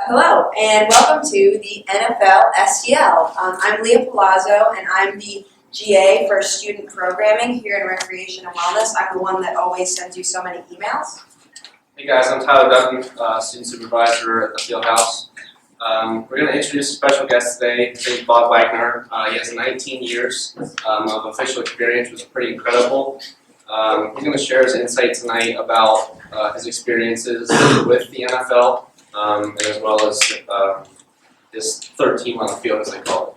Hello, and welcome to the NFL SDL. I'm Leah Palazzo, and I'm the GA for Student Programming here in Recreation and Wellness. I'm the one that always sends you so many emails. Hey guys, I'm Tyler Dutton, Student Supervisor at the Fieldhouse. We're going to introduce a special guest today. His name is Bob Waggoner. He has 19 years of official experience, which is pretty incredible. He's going to share his insight tonight about his experiences with the NFL, and as well as this third team on the field, as they call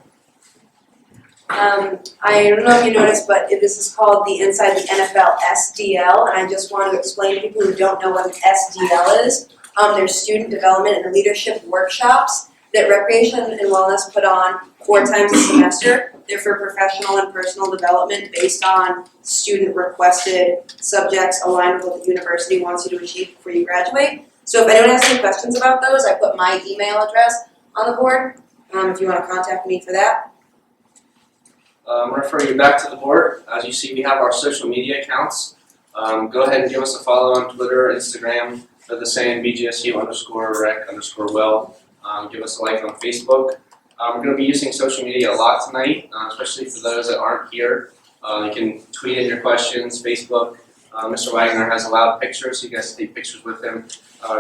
it. I don't know if you noticed, but this is called the Inside the NFL SDL, and I just want to explain to people who don't know what an SDL is. There's student development and leadership workshops that Recreation and Wellness put on 4 times a semester. They're for professional and personal development based on student-requested subjects aligned with what the university wants you to achieve before you graduate. So if anyone has any questions about those, I put my email address on the board if you want to contact me for that. I'm going to refer you back to the board. As you see, we have our social media accounts. Go ahead and give us a follow on Twitter, Instagram. They're the same, BGSU_rec_well. Give us a like on Facebook. We're going to be using social media a lot tonight, especially for those that aren't here. You can tweet in your questions, Facebook. Mr. Waggoner has allowed pictures, so you guys take pictures with him.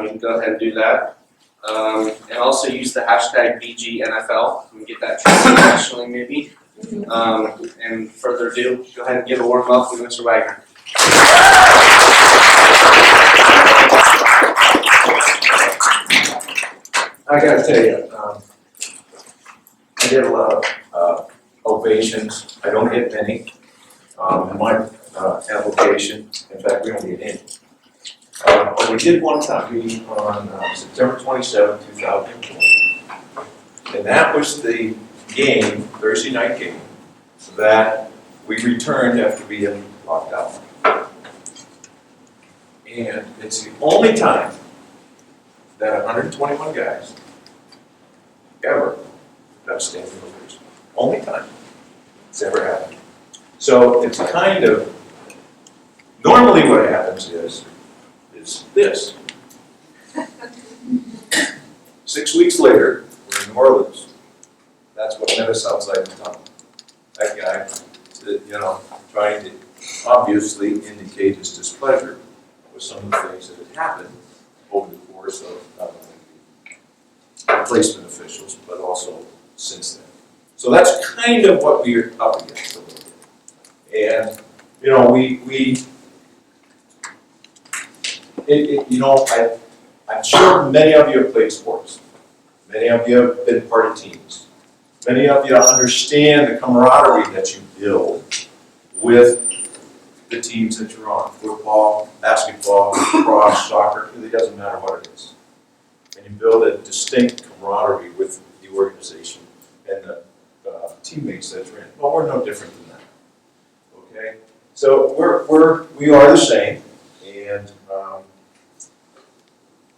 You can go ahead and do that. And also use the hashtag BGNFL. We get that trending nationally maybe. And further ado, go ahead and give a warm welcome to Mr. Waggoner. I gotta tell you, I get a lot of ovations. I don't get many in my application. In fact, we don't get any. But we did one time, on September 27, 2004. And that was the game, Thursday night game, that we returned after being locked out. And it's the only time that 121 guys ever got a standing ovation. Only time it's ever happened. So it's kind of, normally what happens is this. 6 weeks later, we're in New Orleans. That's what met us outside the tunnel. That guy, trying to obviously indicate his displeasure with some of the things that had happened over the course of not only the replacement officials, but also since then. So that's kind of what we're up against a little bit. And, I'm sure many of you have played sports. Many of you have been part of teams. Many of you understand the camaraderie that you build with the teams that you're on. Football, basketball, lacrosse, soccer, it doesn't matter what it is. And you build a distinct camaraderie with the organization and the teammates that you're in. Well, we're no different than that. Okay? So we are the same, and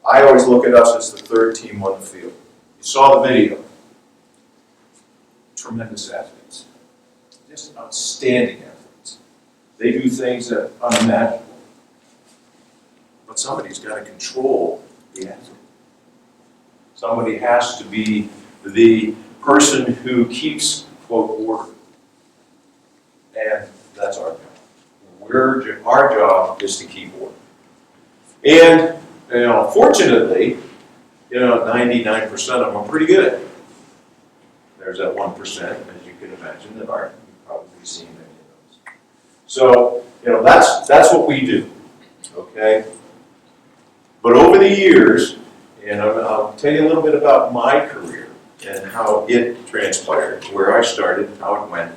I always look at us as the third team on the field. You saw the video. Tremendous athletes. Just outstanding athletes. They do things that are unimaginable. But somebody's got to control the athlete. Somebody has to be the person who keeps, quote, order. And that's our job. Our job is to keep order. And, fortunately, 99% of them are pretty good. There's that 1%, as you can imagine, that aren't. You've probably seen many of those. So, that's what we do, okay? But over the years, and I'll tell you a little bit about my career and how it transpired, where I started, how it went,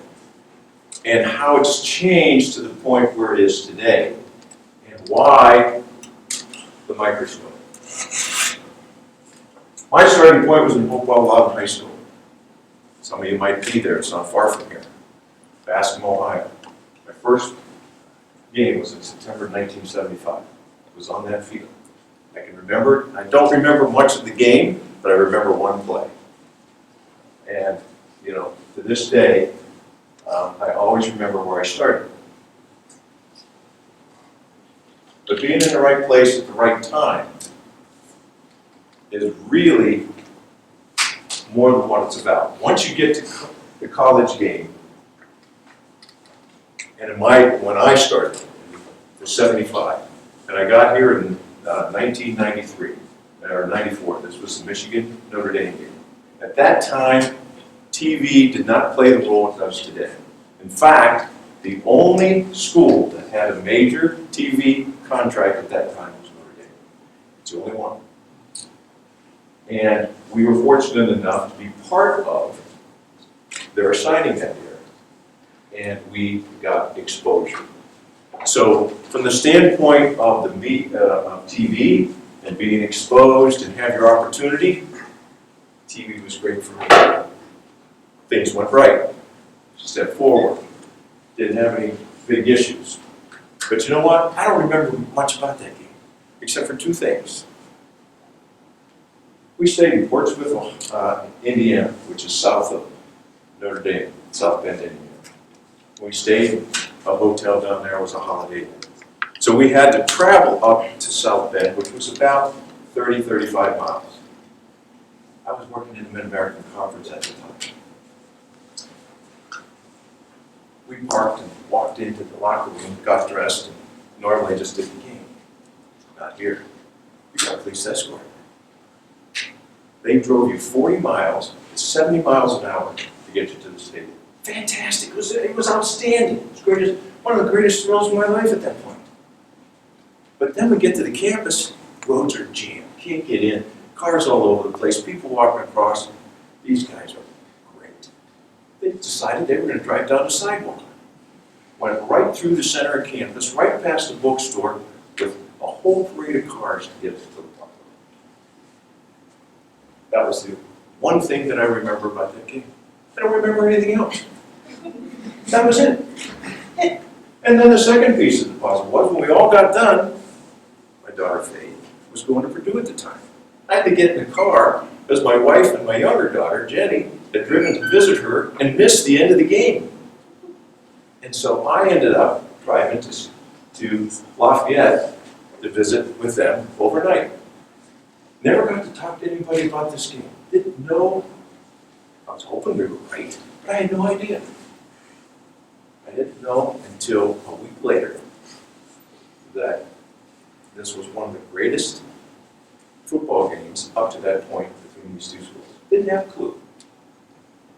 and how it's changed to the point where it is today, and why the microscope. My starting point was in Hopewell Loudon High School. Some of you might be there, it's not far from here. Bascom, Ohio. My first game was in September 1975. It was on that field. I can remember, I don't remember much of the game, but I remember one play. And, to this day, I always remember where I started. But being in the right place at the right time is really more than what it's about. Once you get to the college game, and when I started, it was 75, and I got here in 1993, or 94, this was the Michigan Notre Dame game. At that time, TV did not play the role it does today. In fact, the only school that had a major TV contract at that time was Notre Dame. It's the only one. And we were fortunate enough to be part of their signing that year. And we got exposure. So from the standpoint of of TV and being exposed and have your opportunity, TV was great for me. Things went right. Step forward. Didn't have any big issues. But you know what? I don't remember much about that game, except for two things. We stayed in Portsmouth, Indiana, which is south of Notre Dame, South Bend, Indiana. We stayed in a hotel down there. It was a Holiday Inn. So we had to travel up to South Bend, which was about 30, 35 miles. I was working in the Mid-American Conference at the time. We parked and walked into the locker room, got dressed, and normally just did the game. Not here. You got a police escort. They drove you 40 miles, 70 miles an hour to get you to the stadium. Fantastic. It was outstanding. It was one of the greatest thrills of my life at that point. But then we get to the campus, roads are jammed. Can't get in. Cars all over the place. People walking across. These guys are great. They decided they were going to drive down the sidewalk. Went right through the center of campus, right past the bookstore, with a whole parade of cars to get us to the park. That was the one thing that I remember about that game. I don't remember anything else. That was it. And then the second piece of the puzzle was when we all got done, my daughter Faye was going to Purdue at the time. I had to get in the car because my wife and my younger daughter, Jenny, had driven to visit her and missed the end of the game. And so I ended up driving to Lafayette to visit with them overnight. Never got to talk to anybody about this game. Didn't know. I was hoping we were right, but I had no idea. I didn't know until a week later that this was one of the greatest football games up to that point between these two schools. Didn't have a clue.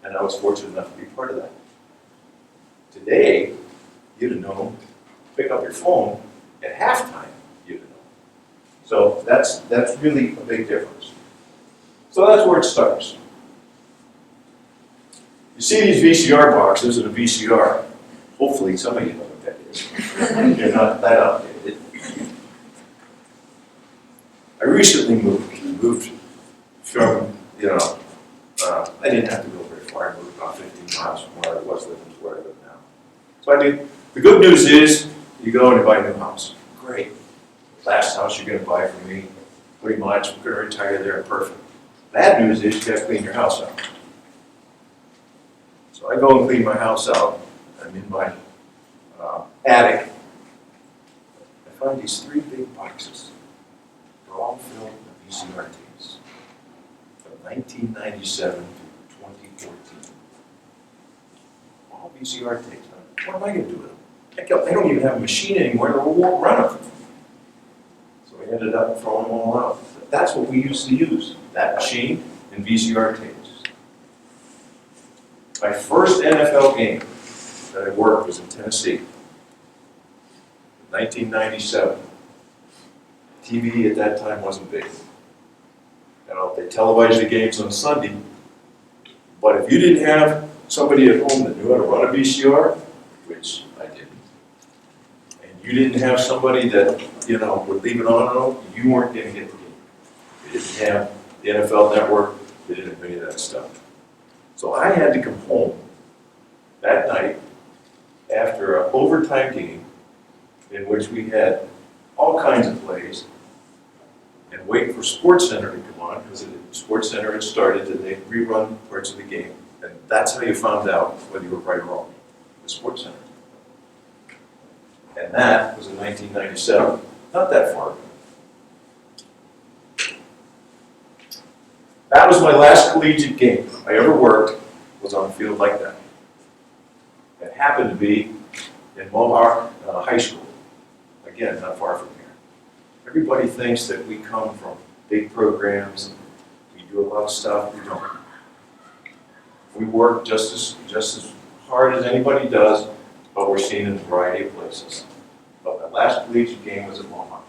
And I was fortunate enough to be part of that. Today, you'd have known, pick up your phone, at halftime, you'd have known. So that's really a big difference. So that's where it starts. You see these VCR boxes and a VCR. Hopefully some of you know what that is. You're not that outdated. I recently moved from, I didn't have to go very far. I moved about 15 miles from where I was living to where I live now. So I did. The good news is you go and you buy a new house. Great. Last house you're going to buy for me, pretty much. I'm going to retire there. Perfect. Bad news is you got to clean your house out. So I go and clean my house out. I'm in my attic. I find these 3 big boxes. They're all filled with VCR tapes from 1997 to 2014. All VCR tapes. What am I going to do with them? Heck, I don't even have a machine anymore to run them. So I ended up throwing them all out. But that's what we used to use, that machine and VCR tapes. My first NFL game that I worked was in Tennessee, 1997. TV at that time wasn't big. They televised the games on Sunday, but if you didn't have somebody at home that knew how to run a VCR, which I didn't, and you didn't have somebody that, would leave it on, you weren't going to get the game. They didn't have the NFL Network, they didn't have any of that stuff. So I had to come home that night after an overtime game in which we had all kinds of plays and wait for SportsCenter to come on because SportsCenter had started and they'd rerun parts of the game. And that's how you found out whether you were right or wrong, the SportsCenter. And that was in 1997, not that far ago. That was my last collegiate game I ever worked, was on a field like that. It happened to be in Mohawk High School. Again, not far from here. Everybody thinks that we come from big programs, we do a lot of stuff. We don't. We work just as hard as anybody does, but we're seen in a variety of places. But my last collegiate game was at Mohawk.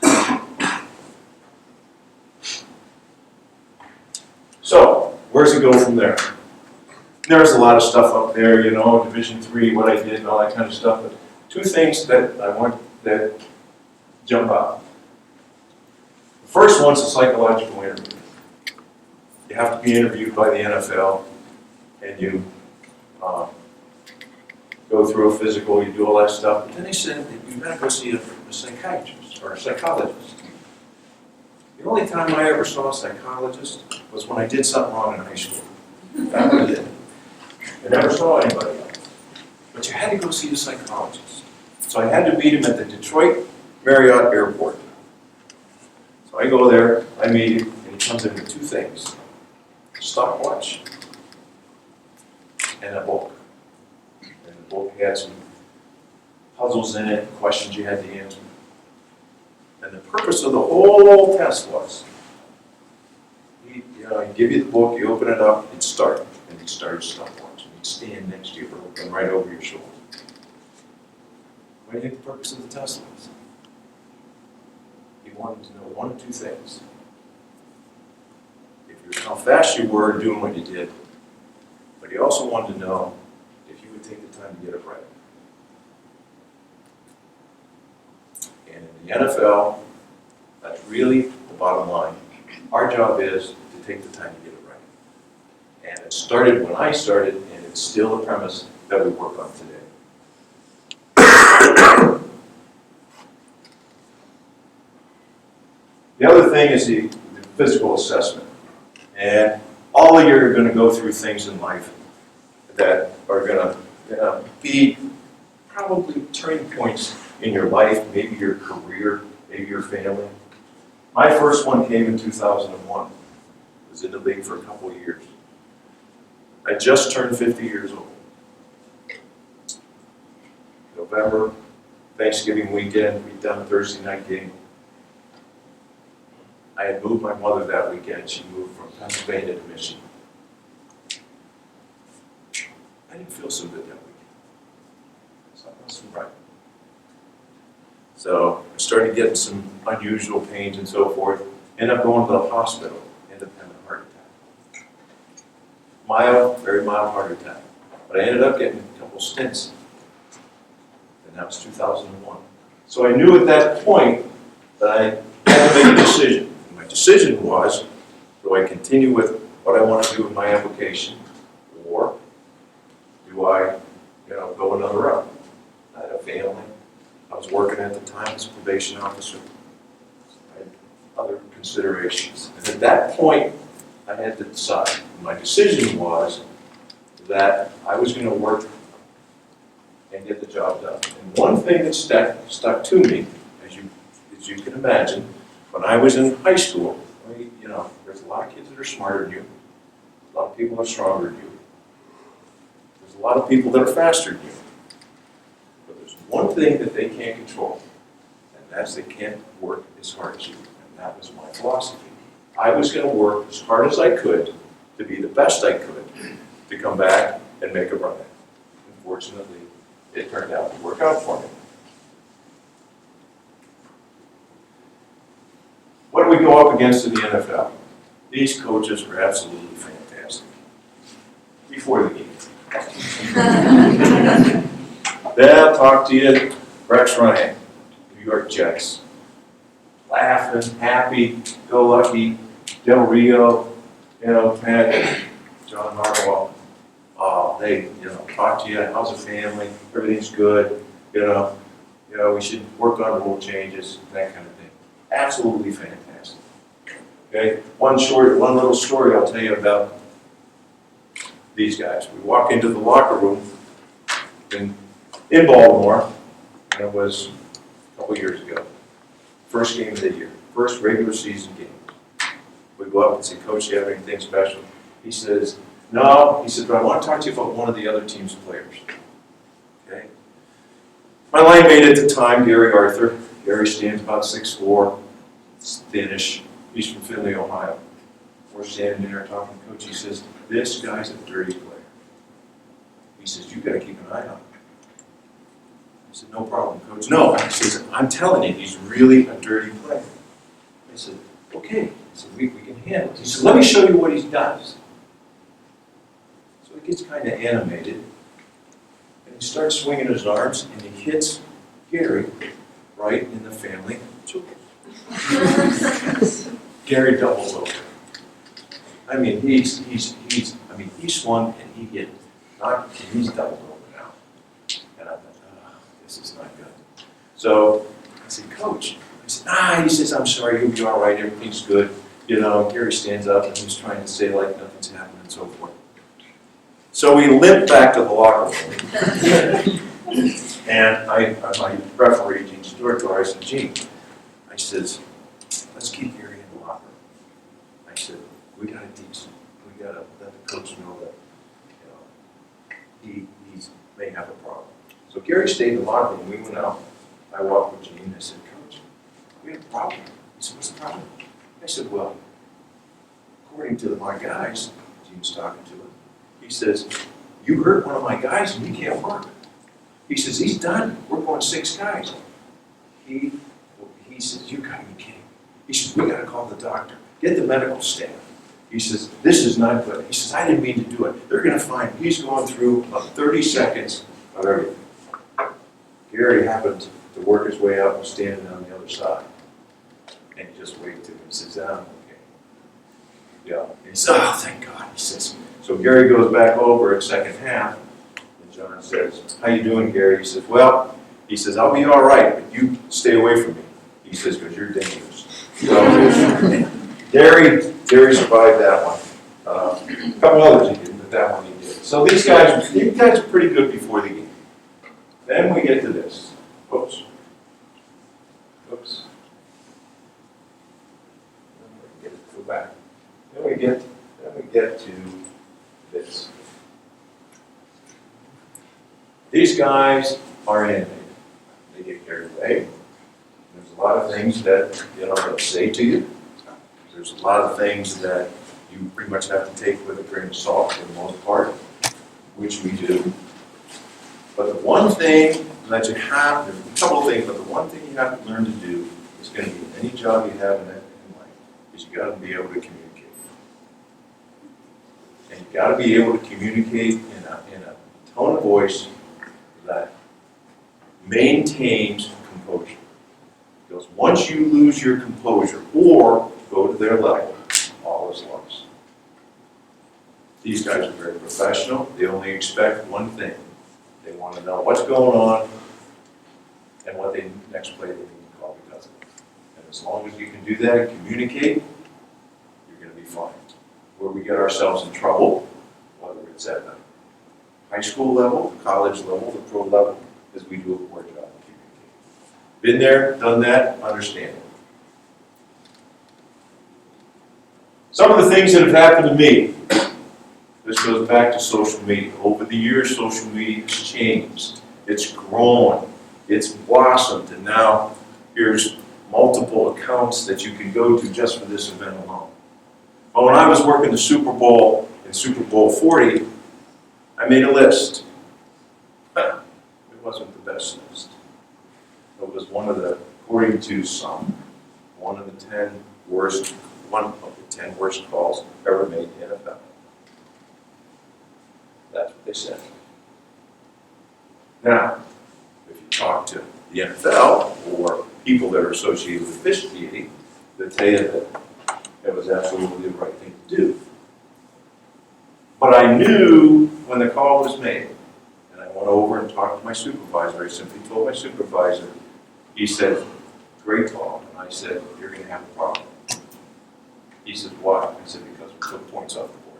So, where's it go from there? There's a lot of stuff up there, you know, Division III, what I did and all that kind of stuff, but two things that I want that jump out. The first one's a psychological interview. You have to be interviewed by the NFL, and you go through a physical, you do all that stuff, but then they said that you gotta go see a psychiatrist or a psychologist. The only time I ever saw a psychologist was when I did something wrong in high school. That was it. I never saw anybody else. But you had to go see a psychologist. So I had to meet him at the Detroit Marriott Airport. So I go there, I meet him, and he comes in with two things. A stopwatch and a book. And the book had some puzzles in it, questions you had to answer. And the purpose of the whole test was, he'd give you the book, you open it up, it'd start, and he'd start a stopwatch, and he'd stand next to you, looking right over your shoulder. What do you think the purpose of the test was? He wanted to know one of two things. How fast you were doing what you did, but he also wanted to know if you would take the time to get it right. And in the NFL, that's really the bottom line. Our job is to take the time to get it right. And it started when I started, and it's still the premise that we work on today. The other thing is the physical assessment. And all of you are going to go through things in life that are going to be probably turning points in your life, maybe your career, maybe your family. My first one came in 2001. I was in the league for a couple of years. I just turned 50 years old. November, Thanksgiving weekend, we'd done a Thursday night game. I had moved my mother that weekend. She moved from Pennsylvania to Michigan. I didn't feel so good that weekend. Something wasn't right. So I started getting some unusual pains and so forth. Ended up going to the hospital. Independent heart attack. Mild, very mild heart attack. But I ended up getting a couple stents. And that was 2001. So I knew at that point that I had to make a decision. My decision was, do I continue with what I want to do with my application, or do I, go another route? I had a family. I was working at the time as a probation officer. I had other considerations. And at that point, I had to decide. My decision was that I was going to work and get the job done. And one thing that stuck to me, as you can imagine, when I was in high school, there's a lot of kids that are smarter than you. A lot of people that are stronger than you. There's a lot of people that are faster than you. But there's one thing that they can't control, and that's they can't work as hard as you. And that was my philosophy. I was going to work as hard as I could to be the best I could to come back and make a run at it. Unfortunately, it turned out to work out for me. What do we go up against in the NFL? These coaches were absolutely fantastic. Before the game. They'll talk to you, Rex Ryan, New York Jets. Laughing, happy, go lucky, Del Rio, Pat, John Harbaugh. Oh, they, talk to you, how's the family, everything's good, we should work on rule changes, that kind of thing. Absolutely fantastic. Okay, one little story I'll tell you about these guys. We walk into the locker room in Baltimore, and it was a couple years ago. First game of the year, first regular season game. We go up and say, Coach, do you have anything special? He says, no. He said, but I want to talk to you about one of the other team's players. Okay. My line mate at the time, Gary Arthur. Gary stands about 6'4", thinnish. He's from Findlay, Ohio. We're standing there talking to Coach. He says, this guy's a dirty player. He says, you got to keep an eye on him. I said, no problem, Coach. No, he says, I'm telling you, he's really a dirty player. I said, okay. I said, we can handle it. He said, let me show you what he does. So he gets kind of animated, and he starts swinging his arms, and he hits Gary right in the family jewels. Gary doubles over. I mean, he swung and he hit, and he's doubled over now. And I thought, oh, this is not good. So I said, Coach, he says, I'm sorry, you'll be all right, everything's good. You know, Gary stands up and he's trying to say like nothing's happened and so forth. So we limped back to the locker room. And my referee, Gene Stewart, I said, Gene, I says, let's keep Gary in the locker room. I said, we gotta teach him. We gotta let the coach know that, he may have a problem. So Gary stayed in the locker room. We went out. I walked with Gene. I said, Coach, we have a problem. He said, what's the problem? I said, well, according to my guys, Gene's talking to him, he says, you hurt one of my guys and he can't work. He says, he's done. We're going 6 guys. He says, you gotta be kidding. He says, we gotta call the doctor. Get the medical staff. He says, this is not good. He says, I didn't mean to do it. They're going to find he's going through about 30 seconds of everything. Gary happened to work his way up and standing on the other side. And he just waited till he sits down. Okay. Yeah. And he says, oh, thank God. He says, so Gary goes back over in second half. And John says, how you doing, Gary? He says, well, I'll be all right, but you stay away from me. He says, because you're dangerous. So, Gary survived that one. A couple others he didn't, but that one he did. So these guys are pretty good before the game. Then we get to this. Oops. Go back. Then we get to this. These guys are animated. They get carried away. There's a lot of things that they'll say to you. There's a lot of things that you pretty much have to take with a grain of salt for the most part, which we do. But the one thing that you have, there's a couple of things, but the one thing you have to learn to do is going to be in any job you have in life, is you got to be able to communicate. And you got to be able to communicate in a tone of voice that maintains composure. Because once you lose your composure or go to their level, all is lost. These guys are very professional. They only expect one thing. They want to know what's going on and what they next play they need to call because of it. And as long as you can do that and communicate, you're going to be fine. Where we get ourselves in trouble, whether it's at the high school level, the college level, the pro level, is we do a poor job of communicating. Been there, done that, understand it. Some of the things that have happened to me, this goes back to social media. Over the years, social media has changed. It's grown. It's blossomed. And now here's multiple accounts that you can go to just for this event alone. But when I was working the Super Bowl in Super Bowl 40, I made a list. It wasn't the best list. It was one of the, according to some, one of the 10 worst calls ever made in the NFL. That's what they said. Now, if you talk to the NFL or people that are associated with officiating, they'll tell you that it was absolutely the right thing to do. But I knew when the call was made, and I went over and talked to my supervisor. I simply told my supervisor, he said, great call. And I said, you're going to have a problem. He said, why? I said, because we took points off the board.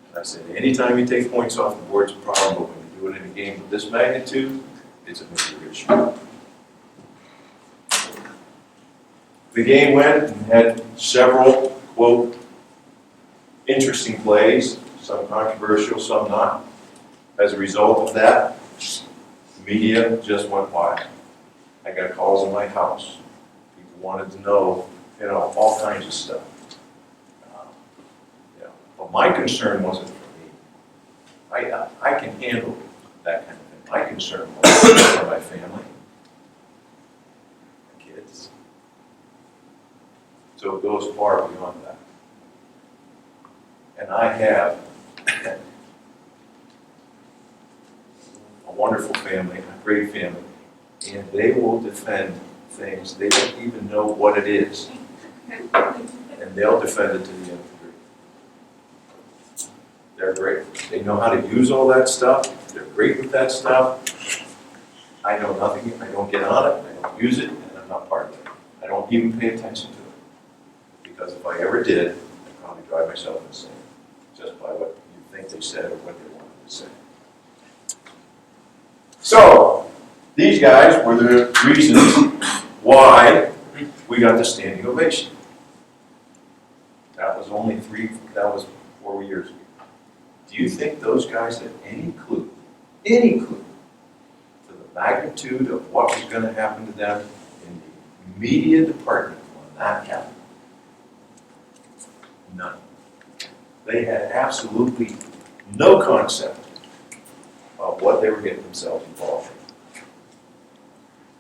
And I said, anytime you take points off the board, it's a problem, but when you do it in a game of this magnitude, it's a major issue. The game went and had several quote interesting plays, some controversial, some not. As a result of that, media just went wild. I got calls in my house. People wanted to know, all kinds of stuff. But my concern wasn't for me. I can handle that kind of thing. My concern was for my family, my kids. So it goes far beyond that. And I have a wonderful family, a great family, and they will defend things they don't even know what it is. And they'll defend it to the nth degree. They're great. They know how to use all that stuff. They're great with that stuff. I know nothing. I don't get on it. I don't use it, and I'm not part of it. I don't even pay attention to it. Because if I ever did, I'd probably drive myself insane just by what you think they said or what they wanted to say. So, these guys were the reasons why we got the standing ovation. That was 4 years ago. Do you think those guys had any clue to the magnitude of what was going to happen to them in the media department when that happened? None. They had absolutely no concept of what they were getting themselves involved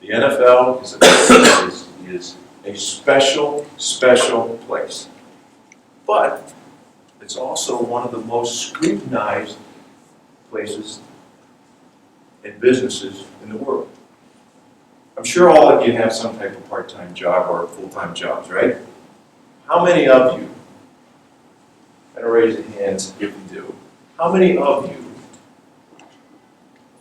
in. The NFL is a special place. But it's also one of the most scrutinized places and businesses in the world. I'm sure all of you have some type of part-time job or full-time jobs, right? How many of you, and raise your hands if you do, how many of you,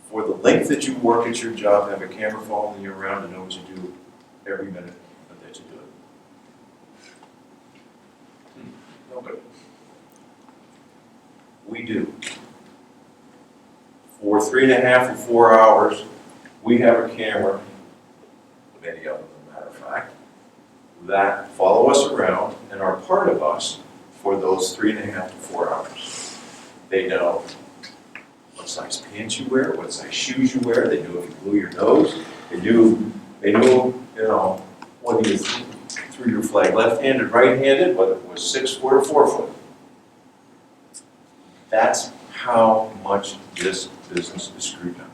for the length that you work at your job, have a camera following you around and know what you do every minute that you do it? Nobody. We do. For 3.5 or 4 hours, we have a camera, many of them, as a matter of fact, that follow us around and are part of us for those 3.5 to 4 hours. They know what size pants you wear, what size shoes you wear. They knew if you blew your nose. They knew, whether you threw your flag left-handed, right-handed, whether it was 6 foot or 4 foot. That's how much this business is scrutinized.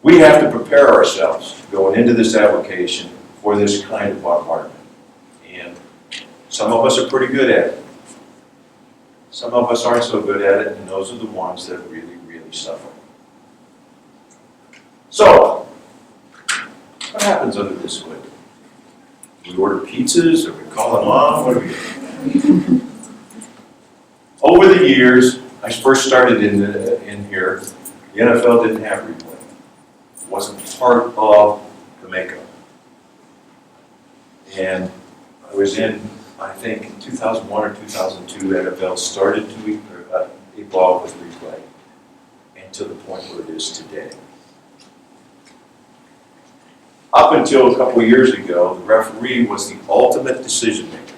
We have to prepare ourselves going into this application for this kind of bombardment. And some of us are pretty good at it. Some of us aren't so good at it, and those are the ones that really, really suffer. So, what happens under this hood? We order pizzas, or we call them on, what do we do? Over the years, I first started in here, the NFL didn't have replay. It wasn't part of the makeup. And I was in, I think, in 2001 or 2002, NFL started to evolve with replay, and to the point where it is today. Up until a couple of years ago, the referee was the ultimate decision maker.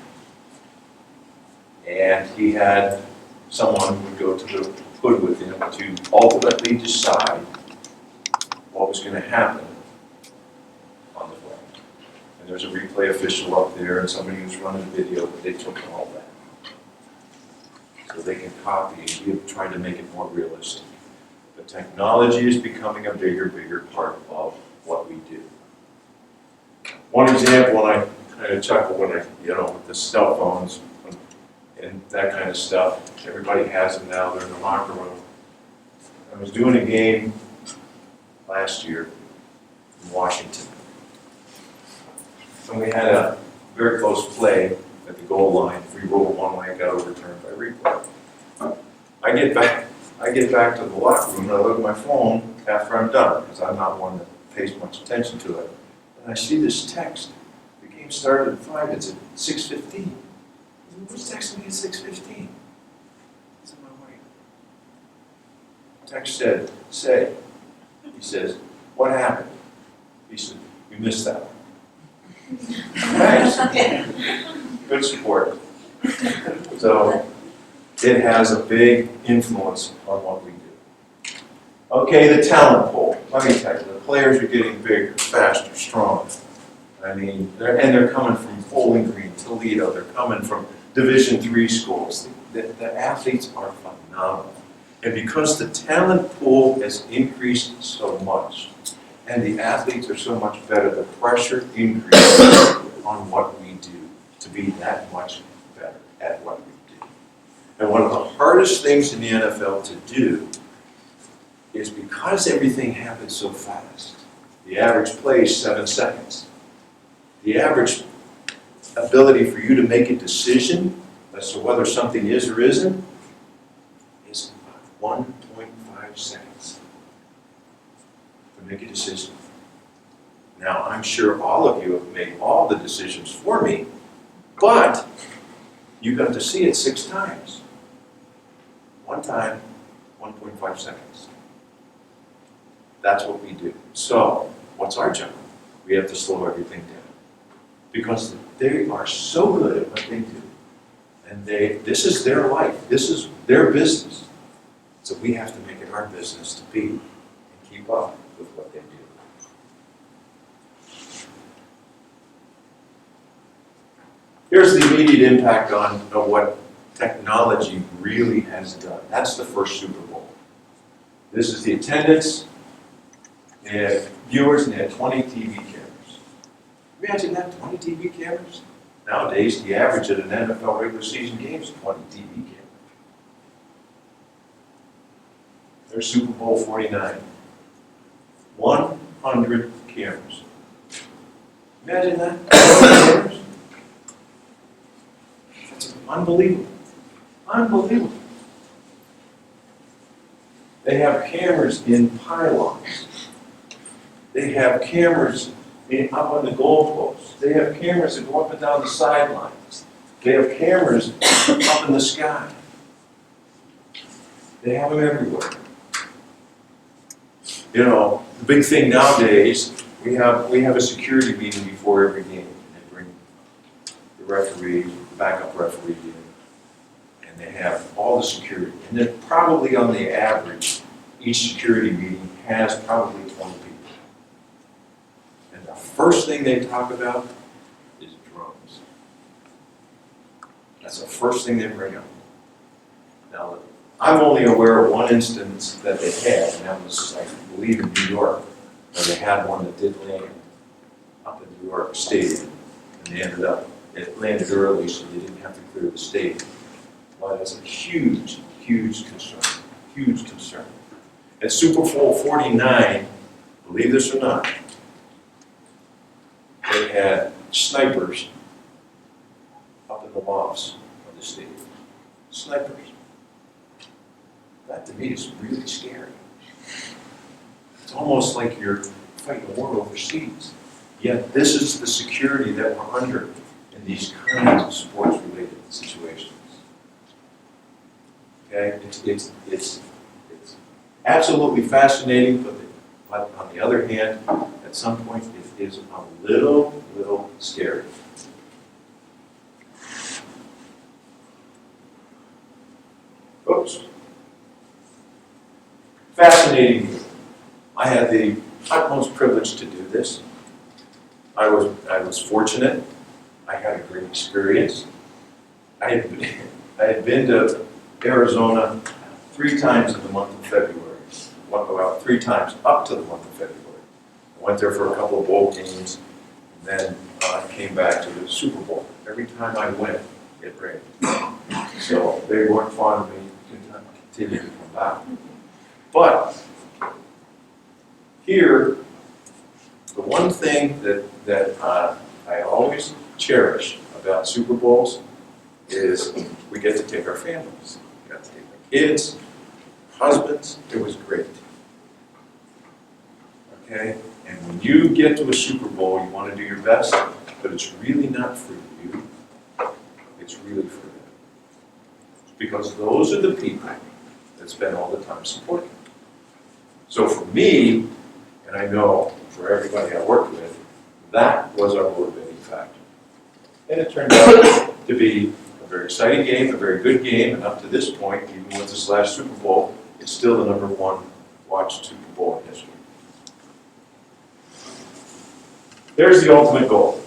And he had someone who would go to the hood with him to ultimately decide what was going to happen on the play. And there's a replay official up there and somebody who's running the video, but they took all that. So they can copy and try to make it more realistic. The technology is becoming a bigger part of what we do. One example, and I kind of chuckle when with the cell phones and that kind of stuff. Everybody has them now, they're in the locker room. I was doing a game last year in Washington. And we had a very close play at the goal line. If we rolled one way, it got overturned by replay. I get back to the locker room and I look at my phone after I'm done, because I'm not one that pays much attention to it. And I see this text. The game started at 5, it's at 6:15. Who's texting me at 6:15? It's on my way. Text said, say. He says, what happened? He said, we missed that one. Thanks. good sport. So it has a big influence on what we do. Okay, the talent pool. Let me tell you, the players are getting bigger, faster, stronger. I mean, they're coming from Bowling Green, Toledo. They're coming from Division III schools. The athletes are phenomenal. And because the talent pool has increased so much, and the athletes are so much better, the pressure increases on what we do to be that much better at what we do. And one of the hardest things in the NFL to do is because everything happens so fast. The average play is 7 seconds. The average ability for you to make a decision as to whether something is or isn't is 1.5 seconds to make a decision. Now, I'm sure all of you have made all the decisions for me, but you got to see it 6 times. One time, 1.5 seconds. That's what we do. So, what's our job? We have to slow everything down. Because they are so good at what they do. And this is their life. This is their business. So we have to make it our business to be and keep up with what they do. Here's the immediate impact on what technology really has done. That's the first Super Bowl. This is the attendance. They had viewers and they had 20 TV cameras. Imagine that, 20 TV cameras? Nowadays, the average at an NFL regular season game is 20 TV cameras. There's Super Bowl 49. 100 cameras. Imagine that, 100 cameras? That's unbelievable. Unbelievable. They have cameras in pylons. They have cameras up on the goalposts. They have cameras that go up and down the sidelines. They have cameras up in the sky. They have them everywhere. You know, the big thing nowadays, we have a security meeting before every game. They bring the referee, the backup referee in, and they have all the security. And then probably on the average, each security meeting has probably 20 people. And the first thing they talk about is drones. That's the first thing they bring up. Now, I'm only aware of one instance that they had, and that was, I believe, in New York, where they had one that did land up in New York Stadium, and they ended up, it landed early, so they didn't have to clear the stadium. Well, that's a huge, huge concern, huge concern. At Super Bowl 49, believe this or not, they had snipers up in the lofts of the stadium. Snipers. That to me is really scary. It's almost like you're fighting a war overseas. Yet this is the security that we're under in these kinds of sports-related situations. Okay, it's absolutely fascinating, but on the other hand, at some point it is a little scary. Oops. Fascinating. I had the utmost privilege to do this. I was fortunate. I had a great experience. I had been to Arizona 3 times in the month of February. Well, 3 times up to the month of February. I went there for a couple of bowl games, and then I came back to the Super Bowl. Every time I went, it rained. So they weren't fond of me continuing to come back. But here, the one thing that I always cherish about Super Bowls is we get to take our families. We got to take our kids, husbands. It was great. Okay? And when you get to a Super Bowl, you want to do your best, but it's really not for you. It's really for them. Because those are the people that spend all the time supporting you. So for me, and I know for everybody I worked with, that was our motivating factor. And it turned out to be a very exciting game, a very good game, and up to this point, even with this last Super Bowl, it's still the #1 watched Super Bowl in history. There's the ultimate goal.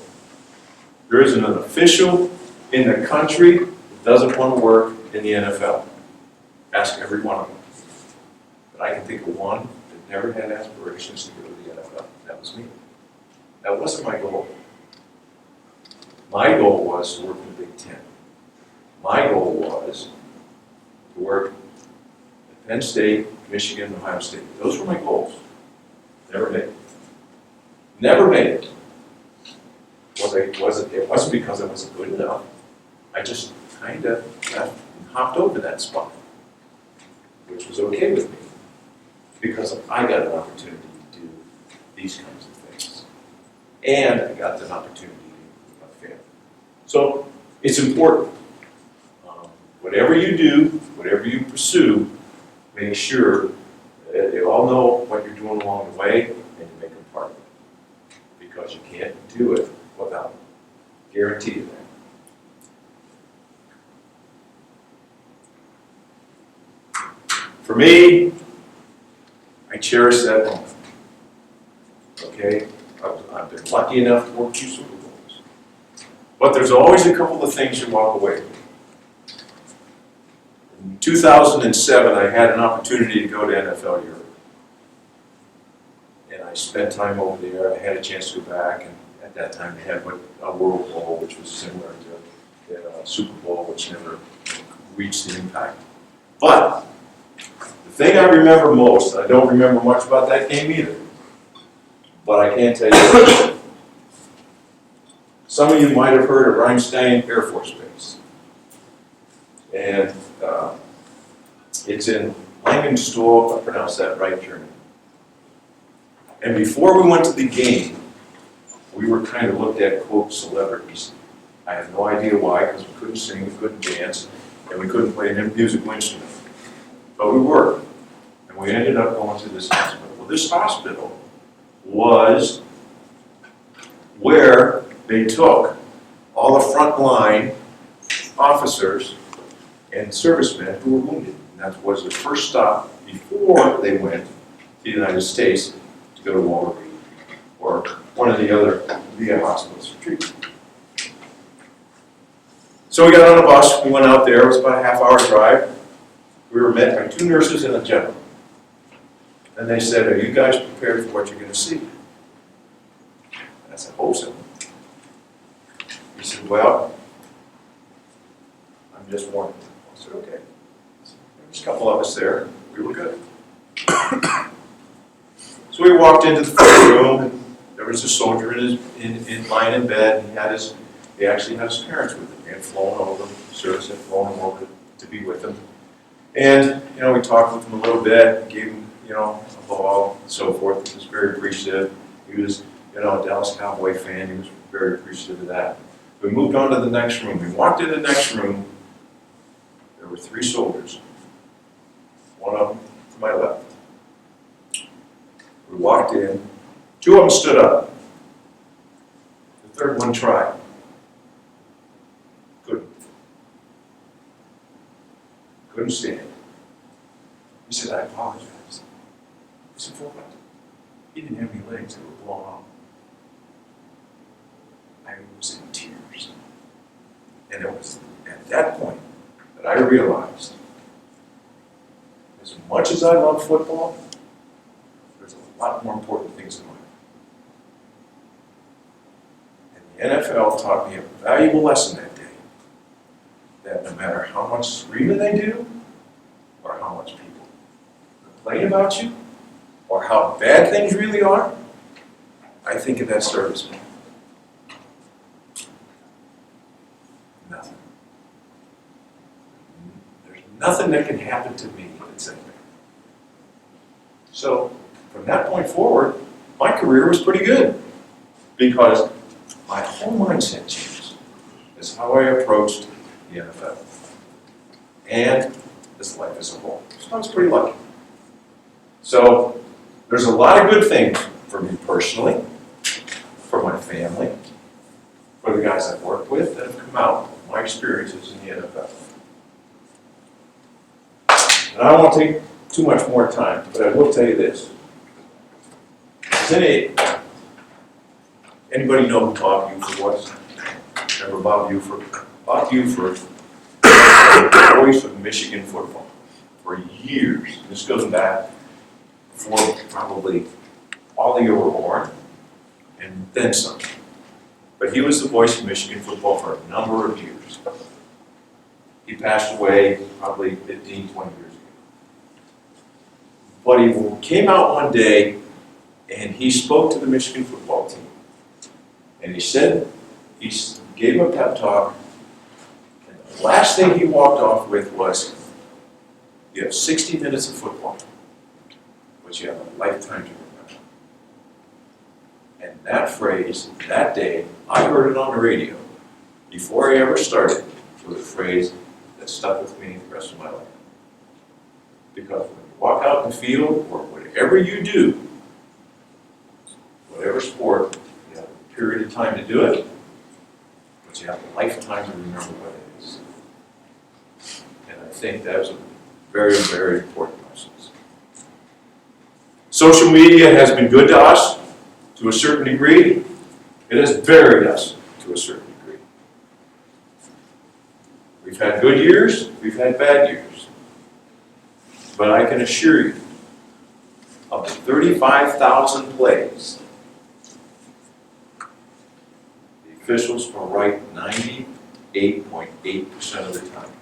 There isn't an official in the country that doesn't want to work in the NFL. Ask every one of them. But I can think of one that never had aspirations to go to the NFL. That was me. That wasn't my goal. My goal was to work in the Big Ten. My goal was to work at Penn State, Michigan, Ohio State. Those were my goals. Never made it. Never made it. It wasn't because I wasn't good enough. I just kind of left and hopped over that spot, which was okay with me, because I got an opportunity to do these kinds of things. And I got an opportunity to be a family. So it's important. Whatever you do, whatever you pursue, make sure that they all know what you're doing along the way and you make them part of it. Because you can't do it without them. Guarantee you that. For me, I cherish that moment. Okay? I've been lucky enough to work 2 Super Bowls. But there's always a couple of things you walk away with. In 2007, I had an opportunity to go to NFL Europe. And I spent time over there. I had a chance to go back, and at that time they had a World Bowl, which was similar to the Super Bowl, which never reached the impact. But the thing I remember most, I don't remember much about that game either, but I can tell you, some of you might have heard of Rheinstein Air Force Base. And it's in Langenstow, if I pronounced that right, Germany. And before we went to the game, we were kind of looked at, quote, celebrities. I have no idea why, because we couldn't sing, we couldn't dance, and we couldn't play a musical instrument. But we were. And we ended up going to this hospital. Well, this hospital was where they took all the frontline officers and servicemen who were wounded. And that was the first stop before they went to the United States to go to Walter Reed or one of the other VA hospitals for treatment. So we got on a bus, we went out there, it was about a half-hour drive. We were met by 2 nurses and a general. And they said, "Are you guys prepared for what you're going to see?" And I said, "Hope so." He said, "Well, I'm just warning you." I said, "Okay." There was a couple of us there. We were good. So we walked into the first room, and there was a soldier in lying in bed, and he actually had his parents with him. They had flown over, the service had flown him over to be with him. And, we talked with him a little bit, gave him, a ball and so forth. He was very appreciative. He was, a Dallas Cowboy fan. He was very appreciative of that. We moved on to the next room. We walked in the next room. There were 3 soldiers. One of them to my left. We walked in. 2 of them stood up. The third one tried. Couldn't stand. He said, "I apologize." I said, "For what?" He didn't have any legs, they were blown off. I was in tears. And it was at that point that I realized, as much as I love football, there's a lot more important things in life. And the NFL taught me a valuable lesson that day. That no matter how much screaming they do, or how much people complain about you, or how bad things really are, I think of that serviceman. Nothing. There's nothing that can happen to me that's in there. So, from that point forward, my career was pretty good, because my whole mindset changed. That's how I approached the NFL, and this life as a whole. So I was pretty lucky. So there's a lot of good things for me personally, for my family, for the guys I've worked with that have come out. my experiences in the NFL. And I don't want to take too much more time, but I will tell you this. Anybody know who Bob Buford was? Remember Bob Buford? Bob Buford was the voice of Michigan football for years. This goes back before probably all of you were born, and then some. But he was the voice of Michigan football for a number of years. He passed away probably 15, 20 years ago. But he came out one day and he spoke to the Michigan football team. And he said, he gave them a pep talk, and the last thing he walked off with was, you have 60 minutes of football, but you have a lifetime to remember. And that phrase, that day, I heard it on the radio before I ever started, was a phrase that stuck with me the rest of my life. Because when you walk out in the field, or whatever you do, whatever sport, you have a period of time to do it, but you have a lifetime to remember what it is. And I think that's a very, very important lesson. Social media has been good to us to a certain degree. It has buried us to a certain degree. We've had good years, we've had bad years. But I can assure you, of the 35,000 plays, the officials were right 98.8% of the time.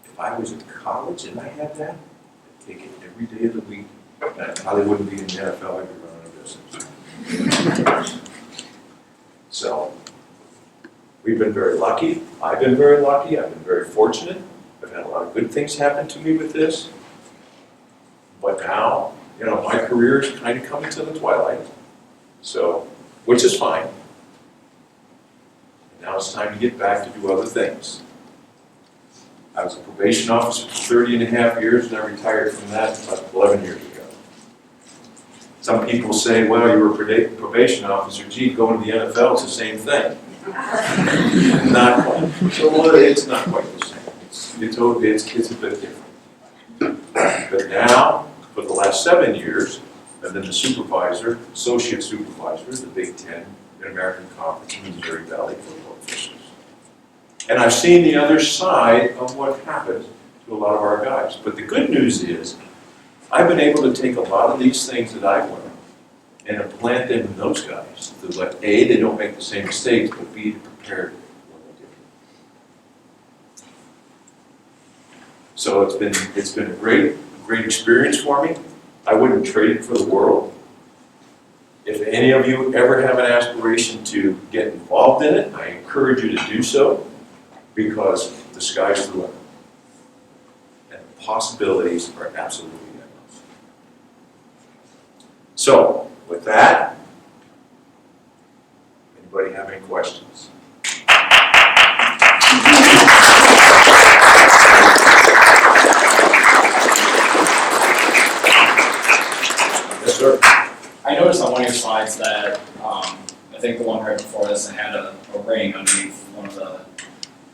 If I was in college and I had that, I'd take it every day of the week. And I probably wouldn't be in the NFL, I'd be running a business. So, we've been very lucky. I've been very lucky. I've been very fortunate. I've had a lot of good things happen to me with this. But now, you know, my career is kind of coming to the twilight. So, which is fine. Now it's time to get back to do other things. I was a probation officer for 30 and a half years, and I retired from that about 11 years ago. Some people say, well, you were a probation officer, gee, going to the NFL is the same thing. Not quite. So it's not quite the same. It's a bit different. But now, for the last 7 years, I've been the supervisor, associate supervisor of the Big Ten, Mid-American Conference, and Missouri Valley football officials. And I've seen the other side of what happens to a lot of our guys. But the good news is, I've been able to take a lot of these things that I've learned and implant them in those guys. So that A, they don't make the same mistakes, but B, they're prepared when they do. So it's been a great experience for me. I wouldn't trade it for the world. If any of you ever have an aspiration to get involved in it, I encourage you to do so, because the sky's the limit. And the possibilities are absolutely endless. So, with that, anybody have any questions? Yes, sir. I noticed on one of your slides that, I think the one right before this, it had a ring underneath one of the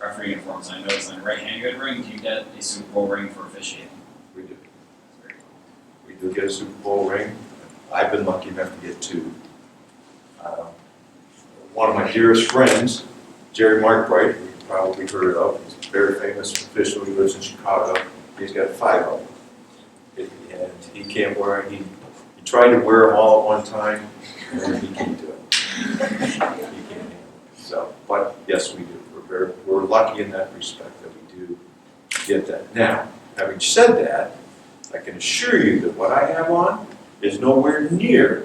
referee uniforms. I noticed on the right hand you had a ring. Do you get a Super Bowl ring for officiating? We do. We do get a Super Bowl ring. I've been lucky enough to get 2. One of my dearest friends, Jerry Markbright, who you've probably heard of, he's a very famous official. He lives in Chicago. He's got 5 of them. And he can't wear it. He tried to wear them all at one time, and he can't do it. He can't handle it. So, but yes, we do. We're lucky in that respect that we do get that. Now, having said that, I can assure you that what I have on is nowhere near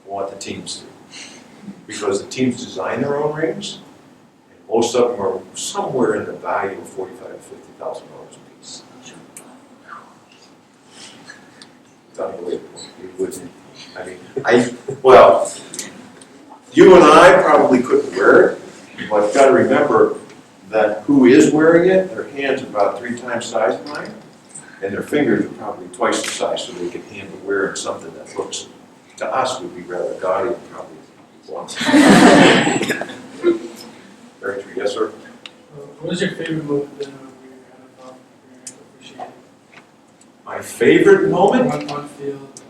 what the teams do. Because the teams design their own rings, and most of them are somewhere in the value of $45,000 to $50,000 a piece. It's unbelievable. You wouldn't. I mean, well, you and I probably couldn't wear it, but you've got to remember that who is wearing it, their hands are about 3 times the size of mine, and their fingers are probably twice the size, so they can handle wearing something that looks, to us, would be rather gaudy and probably once. Very true. Yes, sir? What was your favorite moment then when you were officiating? My favorite moment? On field,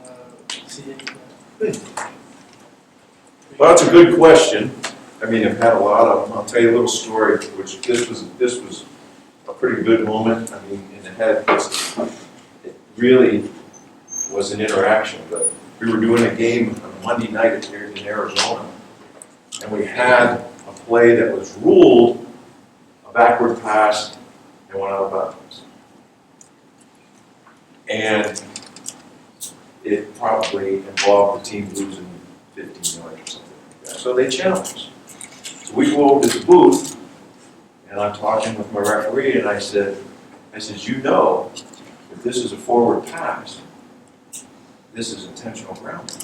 seeing. Well, that's a good question. I mean, I've had a lot of them. I'll tell you a little story, which this was a pretty good moment. I mean, in the head, it really was an interaction. But we were doing a game on Monday night here in Arizona, and we had a play that was ruled a backward pass and went out of bounds. And it probably involved the team losing 15 yards or something like that. So they challenged. So we go over to the booth, and I'm talking with my referee, and I said, you know, if this is a forward pass, this is intentional grounding.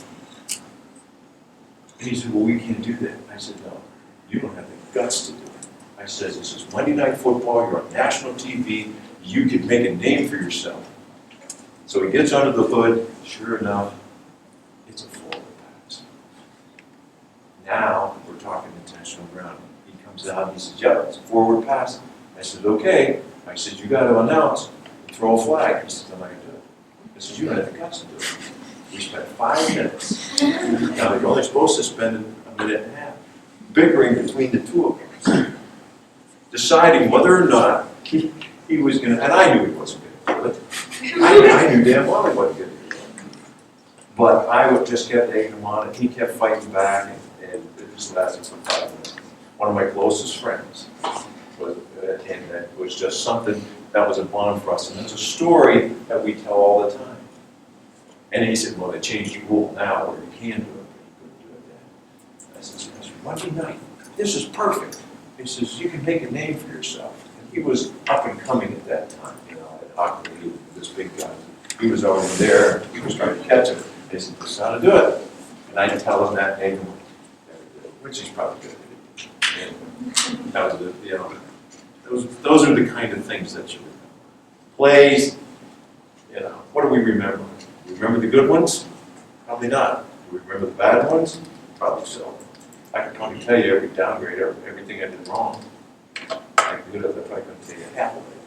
And he said, well, we can't do that. I said, no, you don't have the guts to do it. I said, this is Monday Night Football, you're on national TV, you could make a name for yourself. So he gets under the hood, sure enough, it's a forward pass. Now we're talking intentional grounding. He comes out and he says, yeah, it's a forward pass. I said, okay. I said, you got to announce and throw a flag. He says, I'm not going to do it. I said, you don't have the guts to do it. We spent 5 minutes. Now you're only supposed to spend a minute and a half bickering between the two of us, deciding whether or not he was going to, and I knew he wasn't going to do it. I knew damn well he wasn't going to do it. But I just kept egging him on, and he kept fighting back, and it just lasted for 5 minutes. One of my closest friends, and that was just something that was a bond for us, and it's a story that we tell all the time. And he said, well, they changed the rule now where you can do it, but you couldn't do it then. I said, Monday night, this is perfect. He says, you can make a name for yourself. And he was up and coming at that time, you know, at hockey, this big guy. He was already there, he was trying to catch him. He said, this is how to do it. And I tell him that name, which he's probably good at. And that was the, you know, those are the kind of things that you remember. Plays, you know, what do we remember? Do we remember the good ones? Probably not. Do we remember the bad ones? Probably so. I could probably tell you every downgrade, everything I did wrong. I could probably couldn't tell you half of it.